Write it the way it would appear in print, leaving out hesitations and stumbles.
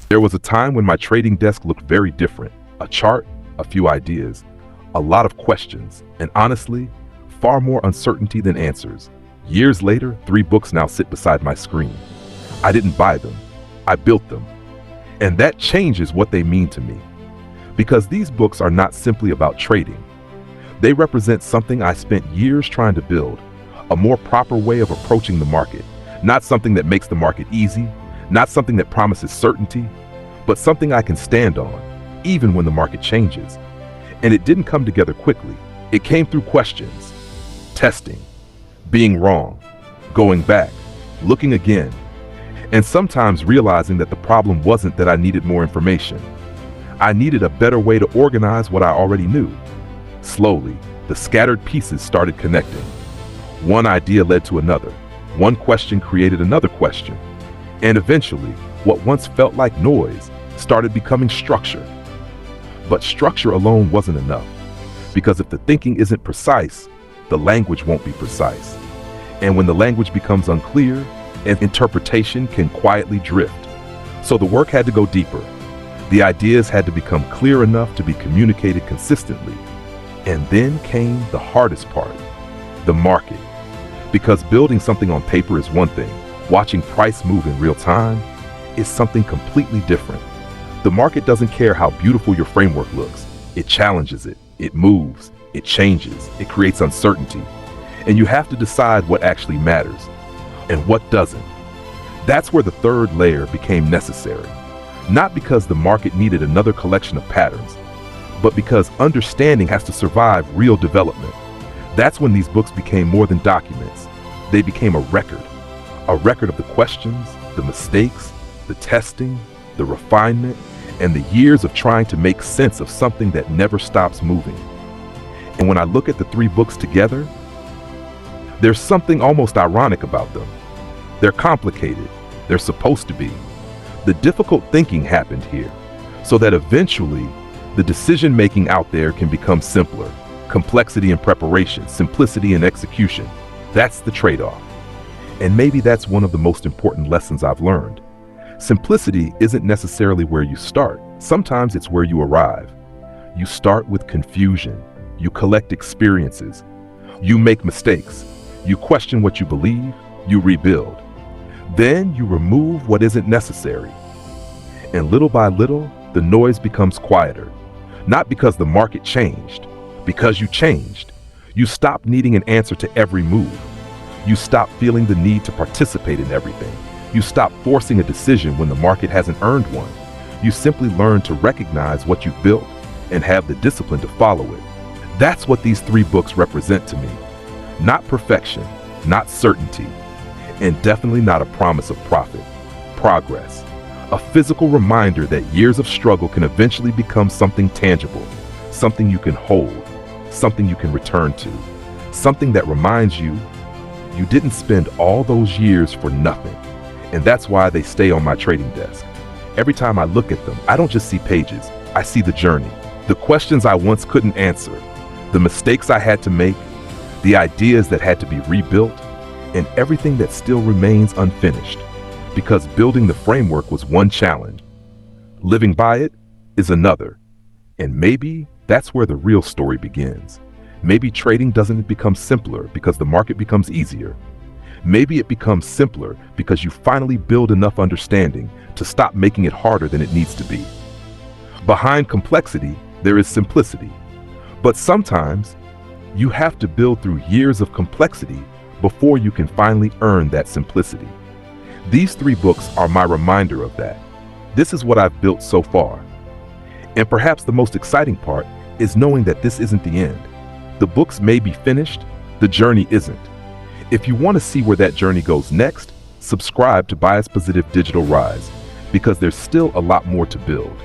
There was a time when my trading desk looked very different. A chart, a few ideas, a lot of questions, and honestly, far more uncertainty than answers. Years later, 3 books now sit beside my screen. I didn't buy them, I built them. And that changes what they mean to me. Because these books are not simply about trading. They represent something I spent years trying to build, a more proper way of approaching the market. Not something that makes the market easy, not something that promises certainty, but something I can stand on, even when the market changes. And it didn't come together quickly. It came through questions, testing, being wrong, going back, looking again, and sometimes realizing that the problem wasn't that I needed more information. I needed a better way to organize what I already knew. Slowly, the scattered pieces started connecting. One idea led to another. One question created another question. And eventually, what once felt like noise started becoming structure. But structure alone wasn't enough, because if the thinking isn't precise, the language won't be precise. And when the language becomes unclear, an interpretation can quietly drift. So the work had to go deeper. The ideas had to become clear enough to be communicated consistently. And then came the hardest part, the market. Because building something on paper is one thing, watching price move in real time is something completely different. The market doesn't care how beautiful your framework looks. It challenges it, it moves, it changes, it creates uncertainty. And you have to decide what actually matters and what doesn't. That's where the third layer became necessary. Not because the market needed another collection of patterns, but because understanding has to survive real development. That's when these books became more than documents. They became a record of the questions, the mistakes, the testing, the refinement, and the years of trying to make sense of something that never stops moving. And when I look at the 3 books together, there's something almost ironic about them. They're complicated. They're supposed to be. The difficult thinking happened here, so that eventually the decision-making out there can become simpler. Complexity in preparation, simplicity in execution. That's the trade-off. And maybe that's one of the most important lessons I've learned. Simplicity isn't necessarily where you start. Sometimes it's where you arrive. You start with confusion. You collect experiences. You make mistakes. You question what you believe. You rebuild. Then you remove what isn't necessary. And little by little, the noise becomes quieter. Not because the market changed, because you changed. You stop needing an answer to every move. You stop feeling the need to participate in everything. You stop forcing a decision when the market hasn't earned one. You simply learn to recognize what you've built and have the discipline to follow it. That's what these 3 books represent to me. Not perfection, not certainty, and definitely not a promise of profit. Progress. A physical reminder that years of struggle can eventually become something tangible, something you can hold, something you can return to, something that reminds you you didn't spend all those years for nothing. And that's why they stay on my trading desk. Every time I look at them, I don't just see pages, I see the journey, the questions I once couldn't answer, the mistakes I had to make, the ideas that had to be rebuilt, and everything that still remains unfinished. Because building the framework was one challenge. Living by it is another. And maybe that's where the real story begins. Maybe trading doesn't become simpler because the market becomes easier. Maybe it becomes simpler because you finally build enough understanding to stop making it harder than it needs to be. Behind complexity, there is simplicity. But sometimes, you have to build through years of complexity before you can finally earn that simplicity. These 3 books are my reminder of that. This is what I've built so far. And perhaps the most exciting part is knowing that this isn't the end. The books may be finished, the journey isn't. If you want to see where that journey goes next, subscribe to Bias Positive Digital Rise, because there's still a lot more to build.